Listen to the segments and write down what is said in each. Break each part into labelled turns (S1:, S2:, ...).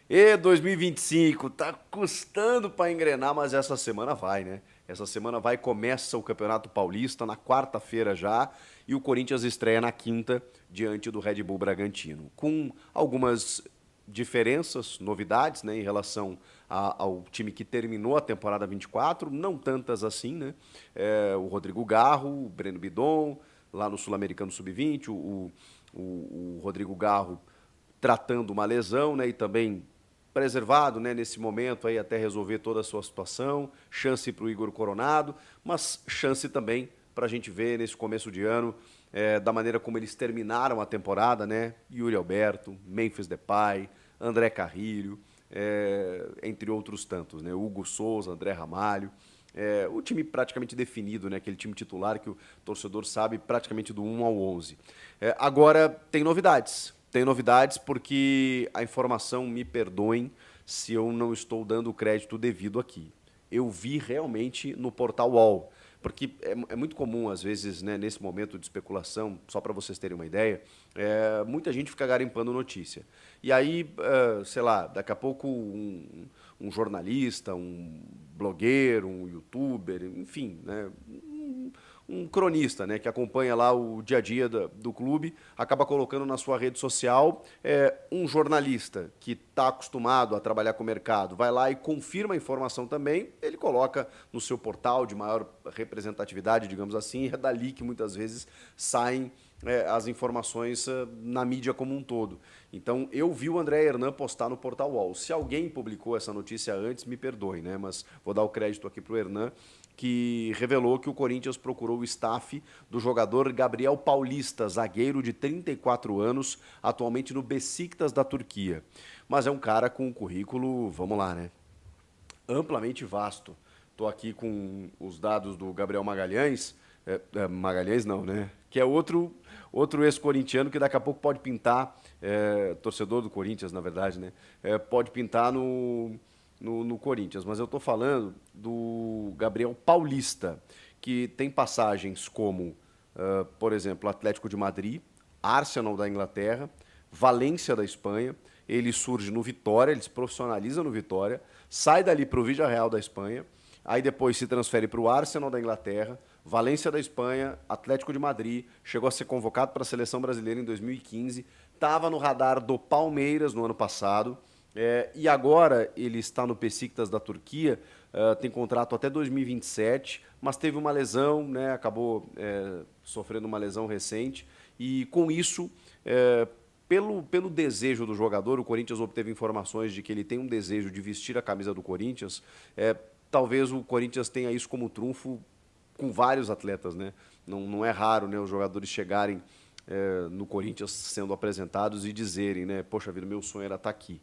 S1: E 2025, tá custando para engrenar, mas essa semana vai, né? Essa semana vai, começa o Campeonato Paulista na quarta-feira já, e o Corinthians estreia na quinta diante do Red Bull Bragantino, com algumas diferenças, novidades, né, em relação ao time que terminou a temporada 24, não tantas assim, né? O Rodrigo Garro, o Breno Bidon, lá no Sul-Americano Sub-20, o Rodrigo Garro tratando uma lesão, né, e também preservado, né, nesse momento aí até resolver toda a sua situação, chance para o Igor Coronado, mas chance também para a gente ver nesse começo de ano da maneira como eles terminaram a temporada, né, Yuri Alberto, Memphis Depay, André Carrilho, entre outros tantos, né, Hugo Souza, André Ramalho, o time praticamente definido, né? Aquele time titular que o torcedor sabe praticamente do 1 ao 11. Agora, tem novidades. Tem novidades porque a informação, me perdoem se eu não estou dando o crédito devido aqui. Eu vi realmente no portal UOL, porque é muito comum, às vezes, né, nesse momento de especulação, só para vocês terem uma ideia, muita gente fica garimpando notícia. E aí, sei lá, daqui a pouco um jornalista, um blogueiro, um youtuber, enfim, né, um cronista, né, que acompanha lá o dia a dia do clube, acaba colocando na sua rede social um jornalista que está acostumado a trabalhar com o mercado, vai lá e confirma a informação também, ele coloca no seu portal de maior representatividade, digamos assim, e é dali que muitas vezes saem as informações na mídia como um todo. Então, eu vi o André Hernan postar no Portal UOL. Se alguém publicou essa notícia antes, me perdoe, né? Mas vou dar o crédito aqui para o Hernan, que revelou que o Corinthians procurou o staff do jogador Gabriel Paulista, zagueiro de 34 anos, atualmente no Besiktas da Turquia. Mas é um cara com um currículo, vamos lá, né? Amplamente vasto. Estou aqui com os dados do Gabriel Magalhães. Magalhães não, né? Que é outro ex-corintiano que daqui a pouco pode pintar, torcedor do Corinthians, na verdade, né? Pode pintar no Corinthians. Mas eu estou falando do Gabriel Paulista, que tem passagens como, por exemplo, Atlético de Madrid, Arsenal da Inglaterra, Valência da Espanha. Ele surge no Vitória, ele se profissionaliza no Vitória, sai dali para o Villarreal da Espanha, aí depois se transfere para o Arsenal da Inglaterra, Valência da Espanha, Atlético de Madrid, chegou a ser convocado para a seleção brasileira em 2015, estava no radar do Palmeiras no ano passado, e agora ele está no Besiktas da Turquia, tem contrato até 2027, mas teve uma lesão, né, acabou sofrendo uma lesão recente, e com isso, pelo desejo do jogador, o Corinthians obteve informações de que ele tem um desejo de vestir a camisa do Corinthians. Talvez o Corinthians tenha isso como trunfo com vários atletas, né? Não é raro, né, os jogadores chegarem no Corinthians sendo apresentados e dizerem, né, poxa vida, meu sonho era estar aqui.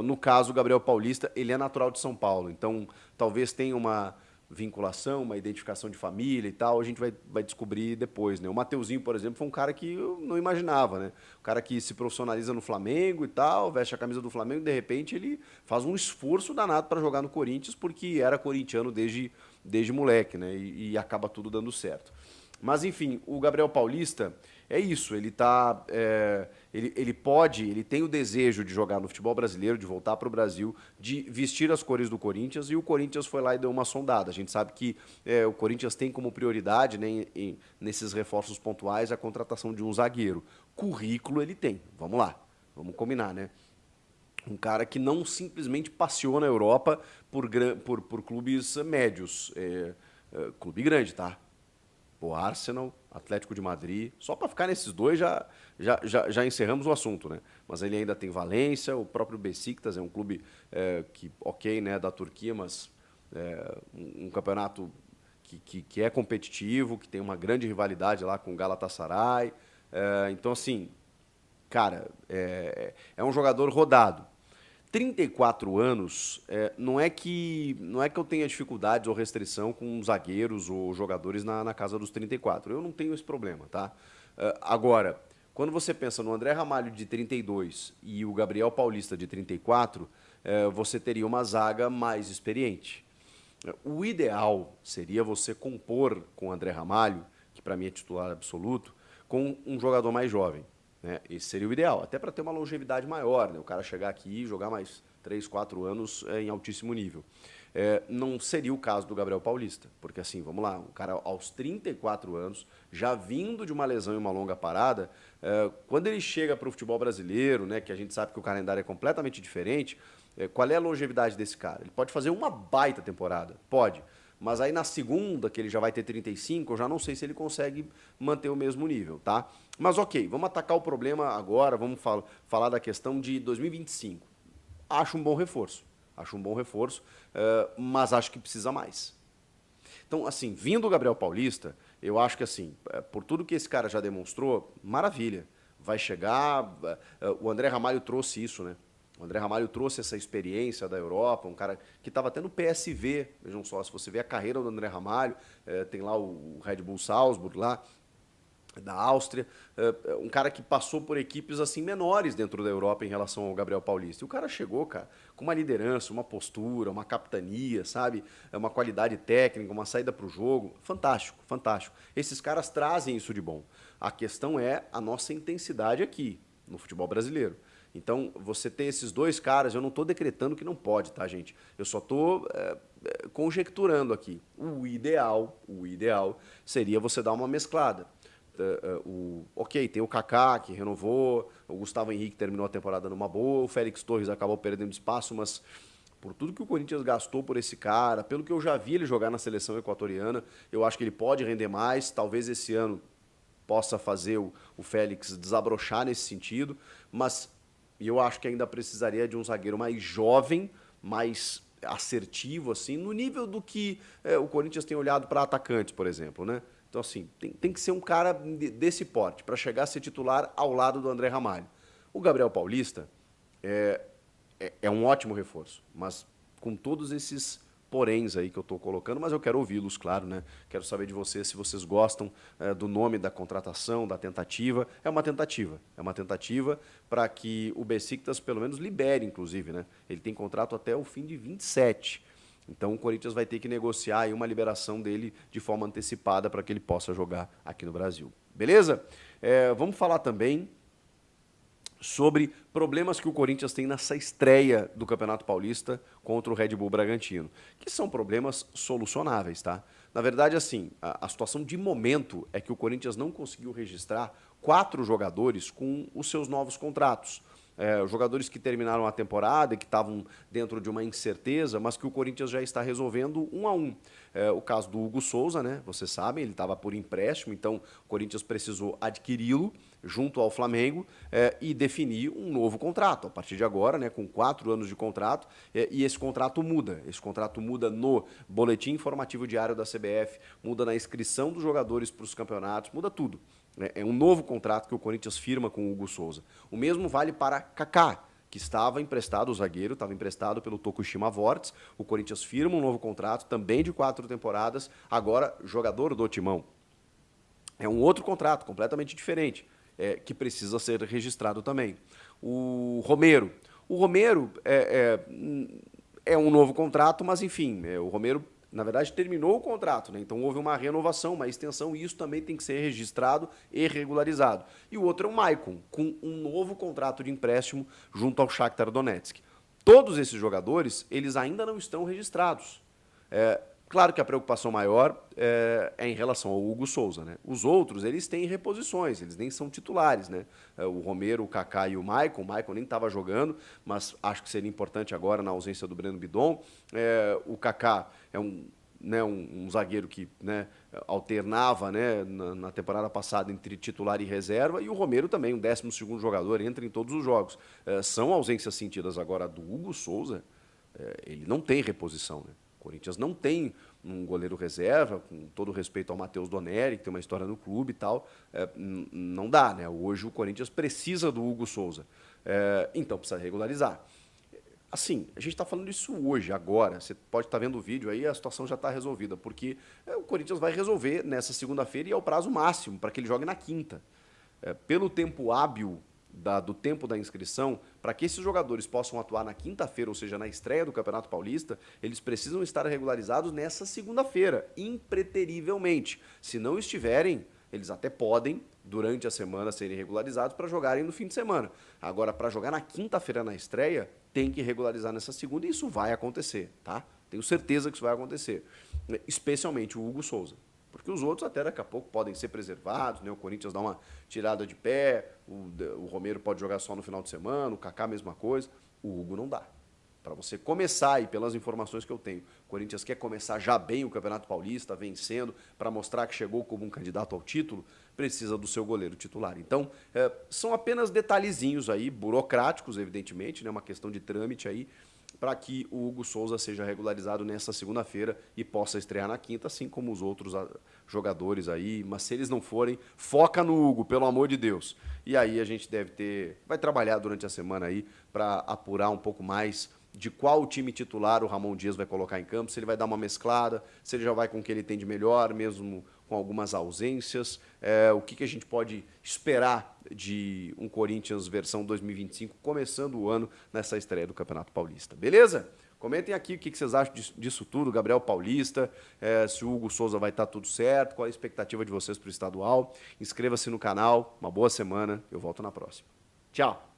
S1: No caso, o Gabriel Paulista, ele é natural de São Paulo, então talvez tenha uma vinculação, uma identificação de família e tal, a gente vai descobrir depois, né? O Mateuzinho, por exemplo, foi um cara que eu não imaginava, né? O cara que se profissionaliza no Flamengo e tal, veste a camisa do Flamengo, de repente ele faz um esforço danado para jogar no Corinthians, porque era corintiano desde moleque, né? E acaba tudo dando certo. Mas enfim, o Gabriel Paulista é isso, ele tem o desejo de jogar no futebol brasileiro, de voltar para o Brasil, de vestir as cores do Corinthians, e o Corinthians foi lá e deu uma sondada. A gente sabe que o Corinthians tem como prioridade, né, nesses reforços pontuais, a contratação de um zagueiro. Currículo ele tem, vamos lá, vamos combinar, né? Um cara que não simplesmente passeou na Europa por clubes médios. Clube grande, tá? O Arsenal, Atlético de Madrid. Só para ficar nesses dois já encerramos o assunto, né? Mas ele ainda tem Valência, o próprio Besiktas é um clube que, ok, né, da Turquia, mas um campeonato que é competitivo, que tem uma grande rivalidade lá com o Galatasaray. Então, assim, cara, é um jogador rodado. 34 anos, não é que eu tenha dificuldades ou restrição com zagueiros ou jogadores na casa dos 34. Eu não tenho esse problema, tá? Agora, quando você pensa no André Ramalho de 32 e o Gabriel Paulista de 34, você teria uma zaga mais experiente. O ideal seria você compor com o André Ramalho, que para mim é titular absoluto, com um jogador mais jovem, né? Esse seria o ideal, até para ter uma longevidade maior, né? O cara chegar aqui e jogar mais 3, 4 anos em altíssimo nível. Não seria o caso do Gabriel Paulista, porque assim, vamos lá, um cara aos 34 anos, já vindo de uma lesão e uma longa parada, quando ele chega para o futebol brasileiro, né, que a gente sabe que o calendário é completamente diferente, qual é a longevidade desse cara? Ele pode fazer uma baita temporada, pode, mas aí na segunda, que ele já vai ter 35, eu já não sei se ele consegue manter o mesmo nível, tá? Mas ok, vamos atacar o problema agora, vamos falar da questão de 2025. Acho um bom reforço. Acho um bom reforço, mas acho que precisa mais. Então, assim, vindo o Gabriel Paulista, eu acho que, assim, por tudo que esse cara já demonstrou, maravilha. Vai chegar. O André Ramalho trouxe isso, né? O André Ramalho trouxe essa experiência da Europa, um cara que estava até no PSV. Vejam só, se você vê a carreira do André Ramalho, tem lá o Red Bull Salzburg, lá da Áustria, um cara que passou por equipes assim menores dentro da Europa em relação ao Gabriel Paulista. E o cara chegou, cara, com uma liderança, uma postura, uma capitania, sabe? Uma qualidade técnica, uma saída para o jogo. Fantástico, fantástico. Esses caras trazem isso de bom. A questão é a nossa intensidade aqui, no futebol brasileiro. Então, você ter esses dois caras, eu não estou decretando que não pode, tá, gente? Eu só estou conjecturando aqui. O ideal seria você dar uma mesclada. Ok, tem o Kaká, que renovou, o Gustavo Henrique terminou a temporada numa boa, o Félix Torres acabou perdendo espaço, mas por tudo que o Corinthians gastou por esse cara, pelo que eu já vi ele jogar na seleção equatoriana, eu acho que ele pode render mais, talvez esse ano possa fazer o Félix desabrochar nesse sentido, mas eu acho que ainda precisaria de um zagueiro mais jovem, mais assertivo, assim, no nível do que o Corinthians tem olhado para atacantes, por exemplo, né? Então, assim, tem que ser um cara desse porte para chegar a ser titular ao lado do André Ramalho. O Gabriel Paulista é um ótimo reforço, mas com todos esses poréns aí que eu estou colocando, mas eu quero ouvi-los, claro, né? Quero saber de vocês se vocês gostam do nome da contratação, da tentativa. É uma tentativa para que o Besiktas pelo menos libere, inclusive, né? Ele tem contrato até o fim de 27. Então o Corinthians vai ter que negociar aí uma liberação dele de forma antecipada para que ele possa jogar aqui no Brasil. Beleza? Vamos falar também sobre problemas que o Corinthians tem nessa estreia do Campeonato Paulista contra o Red Bull Bragantino, que são problemas solucionáveis, tá? Na verdade, assim, a situação de momento é que o Corinthians não conseguiu registrar 4 jogadores com os seus novos contratos. Jogadores que terminaram a temporada e que estavam dentro de uma incerteza, mas que o Corinthians já está resolvendo um a um. O caso do Hugo Souza, né? Vocês sabem, ele estava por empréstimo, então o Corinthians precisou adquiri-lo junto ao Flamengo e definir um novo contrato. A partir de agora, né, com 4 anos de contrato, e esse contrato muda. Esse contrato muda no boletim informativo diário da CBF, muda na inscrição dos jogadores para os campeonatos, muda tudo. É um novo contrato que o Corinthians firma com o Hugo Souza. O mesmo vale para Kaká, que estava emprestado, o zagueiro, estava emprestado pelo Tokushima Vortis. O Corinthians firma um novo contrato, também de 4 temporadas, agora jogador do Timão. É um outro contrato, completamente diferente, que precisa ser registrado também. O Romero é um novo contrato, mas enfim, o Romero, na verdade, terminou o contrato, né? Então houve uma renovação, uma extensão, e isso também tem que ser registrado e regularizado. E o outro é o Maicon, com um novo contrato de empréstimo junto ao Shakhtar Donetsk. Todos esses jogadores, eles ainda não estão registrados. Claro que a preocupação maior é em relação ao Hugo Souza, né? Os outros, eles têm reposições, eles nem são titulares, né? O Romero, o Kaká e o Maicon nem estava jogando, mas acho que seria importante agora na ausência do Breno Bidon. O Kaká é um zagueiro que, né, alternava, né, na temporada passada entre titular e reserva, e o Romero também, um 12º jogador, entra em todos os jogos. São ausências sentidas. Agora do Hugo Souza, ele não tem reposição, né? O Corinthians não tem um goleiro reserva, com todo respeito ao Matheus Doneri, que tem uma história no clube e tal, não dá, né? Hoje o Corinthians precisa do Hugo Souza, então precisa regularizar. Assim, a gente está falando isso hoje, agora, você pode estar vendo o vídeo aí, a situação já está resolvida, porque o Corinthians vai resolver nessa segunda-feira e é o prazo máximo para que ele jogue na quinta. Pelo tempo hábil do tempo da inscrição, para que esses jogadores possam atuar na quinta-feira, ou seja, na estreia do Campeonato Paulista, eles precisam estar regularizados nessa segunda-feira, impreterivelmente. Se não estiverem, Eles até podem, durante a semana, serem regularizados para jogarem no fim de semana. Agora, para jogar na quinta-feira na estreia, tem que regularizar nessa segunda e isso vai acontecer, tá? Tenho certeza que isso vai acontecer. Especialmente o Hugo Souza. Porque os outros até daqui a pouco podem ser preservados, né? O Corinthians dá uma tirada de pé, o Romero pode jogar só no final de semana, o Kaká mesma coisa. O Hugo não dá. Para você começar, e pelas informações que eu tenho, o Corinthians quer começar já bem o Campeonato Paulista, vencendo, para mostrar que chegou como um candidato ao título, precisa do seu goleiro titular. Então, são apenas detalhezinhos aí, burocráticos, evidentemente, né? Uma questão de trâmite aí, para que o Hugo Souza seja regularizado nessa segunda-feira e possa estrear na quinta, assim como os outros jogadores aí. Mas se eles não forem, foca no Hugo, pelo amor de Deus. E aí a gente vai trabalhar durante a semana aí para apurar um pouco mais de qual time titular o Ramon Dias vai colocar em campo, se ele vai dar uma mesclada, se ele já vai com o que ele tem de melhor, mesmo com algumas ausências, o que a gente pode esperar de um Corinthians versão 2025, começando o ano nessa estreia do Campeonato Paulista. Beleza? Comentem aqui o que vocês acham disso tudo, Gabriel Paulista, se o Hugo Souza vai estar tudo certo, qual a expectativa de vocês para o estadual. Inscreva-se no canal, uma boa semana, eu volto na próxima. Tchau!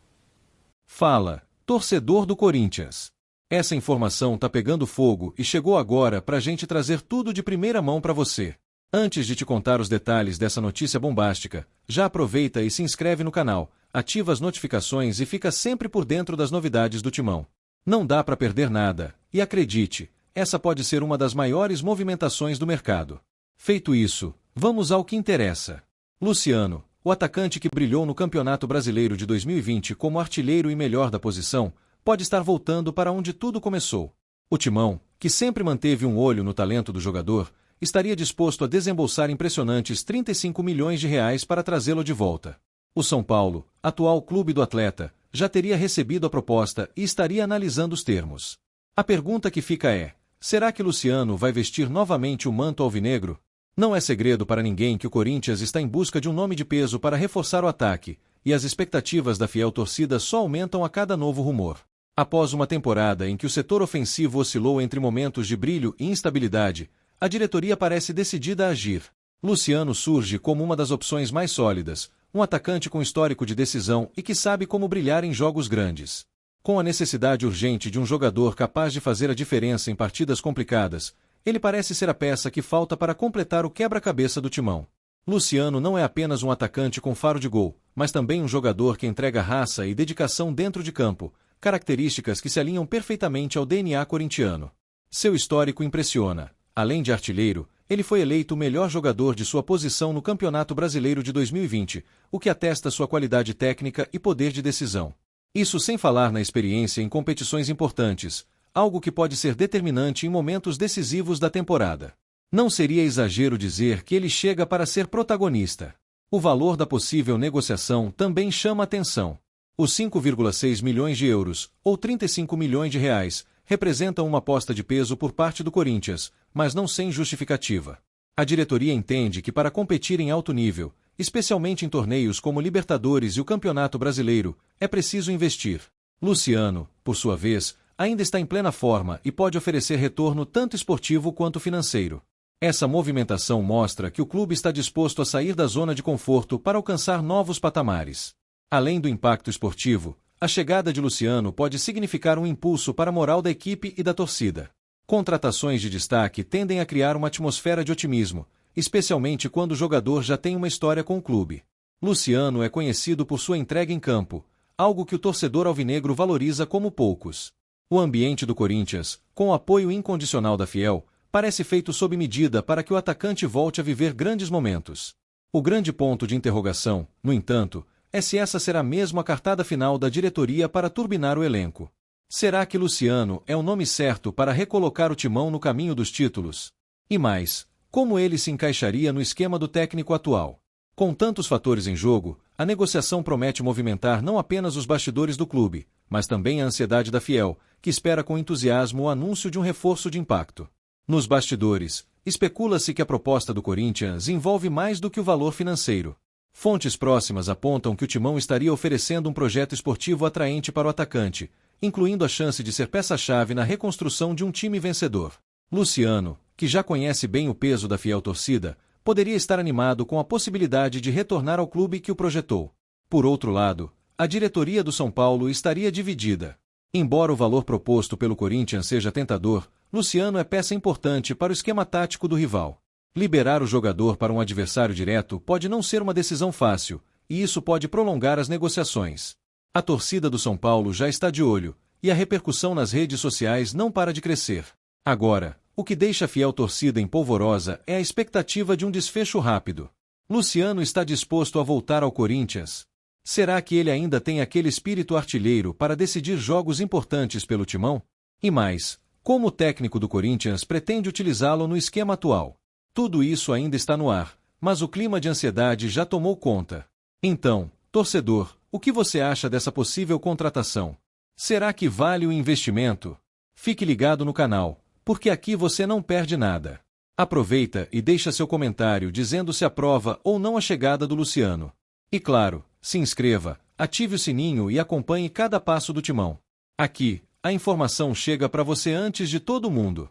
S2: Fala, torcedor do Corinthians. Essa informação tá pegando fogo e chegou agora pra gente trazer tudo de primeira mão pra você. Antes de te contar os detalhes dessa notícia bombástica, já aproveita e se inscreve no canal, ativa as notificações e fica sempre por dentro das novidades do Timão. Não dá pra perder nada, e acredite, essa pode ser uma das maiores movimentações do mercado. Feito isso, vamos ao que interessa. Luciano, o atacante que brilhou no Campeonato Brasileiro de 2020 como artilheiro e melhor da posição, pode estar voltando para onde tudo começou. O Timão, que sempre manteve um olho no talento do jogador, estaria disposto a desembolsar impressionantes R$ 35 milhões para trazê-lo de volta. O São Paulo, atual clube do atleta, já teria recebido a proposta e estaria analisando os termos. A pergunta que fica é: será que Luciano vai vestir novamente o manto alvinegro? Não é segredo para ninguém que o Corinthians está em busca de um nome de peso para reforçar o ataque, e as expectativas da fiel torcida só aumentam a cada novo rumor. Após uma temporada em que o setor ofensivo oscilou entre momentos de brilho e instabilidade, a diretoria parece decidida a agir. Luciano surge como uma das opções mais sólidas, um atacante com histórico de decisão e que sabe como brilhar em jogos grandes. Com a necessidade urgente de um jogador capaz de fazer a diferença em partidas complicadas, ele parece ser a peça que falta para completar o quebra-cabeça do Timão. Luciano não é apenas um atacante com faro de gol, mas também um jogador que entrega raça e dedicação dentro de campo, características que se alinham perfeitamente ao DNA corintiano. Seu histórico impressiona. Além de artilheiro, ele foi eleito o melhor jogador de sua posição no Campeonato Brasileiro de 2020, o que atesta sua qualidade técnica e poder de decisão. Isso sem falar na experiência em competições importantes, algo que pode ser determinante em momentos decisivos da temporada. Não seria exagero dizer que ele chega para ser protagonista. O valor da possível negociação também chama atenção. Os 5,6 milhões de euros, ou R$ 35 milhões, representam uma aposta de peso por parte do Corinthians, mas não sem justificativa. A diretoria entende que para competir em alto nível, especialmente em torneios como Libertadores e o Campeonato Brasileiro, é preciso investir. Luciano, por sua vez, ainda está em plena forma e pode oferecer retorno tanto esportivo quanto financeiro. Essa movimentação mostra que o clube está disposto a sair da zona de conforto para alcançar novos patamares. Além do impacto esportivo, a chegada de Luciano pode significar um impulso para a moral da equipe e da torcida. Contratações de destaque tendem a criar uma atmosfera de otimismo, especialmente quando o jogador já tem uma história com o clube. Luciano é conhecido por sua entrega em campo, algo que o torcedor alvinegro valoriza como poucos. O ambiente do Corinthians, com o apoio incondicional da fiel, parece feito sob medida para que o atacante volte a viver grandes momentos. O grande ponto de interrogação, no entanto, é se essa será mesmo a cartada final da diretoria para turbinar o elenco. Será que Luciano é o nome certo para recolocar o Timão no caminho dos títulos? E mais, como ele se encaixaria no esquema do técnico atual? Com tantos fatores em jogo, a negociação promete movimentar não apenas os bastidores do clube, mas também a ansiedade da fiel, que espera com entusiasmo o anúncio de um reforço de impacto. Nos bastidores, especula-se que a proposta do Corinthians envolve mais do que o valor financeiro. Fontes próximas apontam que o Timão estaria oferecendo um projeto esportivo atraente para o atacante, incluindo a chance de ser peça-chave na reconstrução de um time vencedor. Luciano, que já conhece bem o peso da fiel torcida, poderia estar animado com a possibilidade de retornar ao clube que o projetou. Por outro lado, a diretoria do São Paulo estaria dividida. Embora o valor proposto pelo Corinthians seja tentador, Luciano é peça importante para o esquema tático do rival. Liberar o jogador para um adversário direto pode não ser uma decisão fácil, e isso pode prolongar as negociações. A torcida do São Paulo já está de olho, e a repercussão nas redes sociais não para de crescer. Agora, o que deixa a fiel torcida em polvorosa é a expectativa de um desfecho rápido. Luciano está disposto a voltar ao Corinthians? Será que ele ainda tem aquele espírito artilheiro para decidir jogos importantes pelo timão? E mais, como o técnico do Corinthians pretende utilizá-lo no esquema atual? Tudo isso ainda está no ar, mas o clima de ansiedade já tomou conta. Então, torcedor, o que você acha dessa possível contratação? Será que vale o investimento? Fique ligado no canal, porque aqui você não perde nada. Aproveita e deixa seu comentário dizendo se aprova ou não a chegada do Luciano. E claro, se inscreva, ative o sininho e acompanhe cada passo do timão. Aqui, a informação chega para você antes de todo mundo.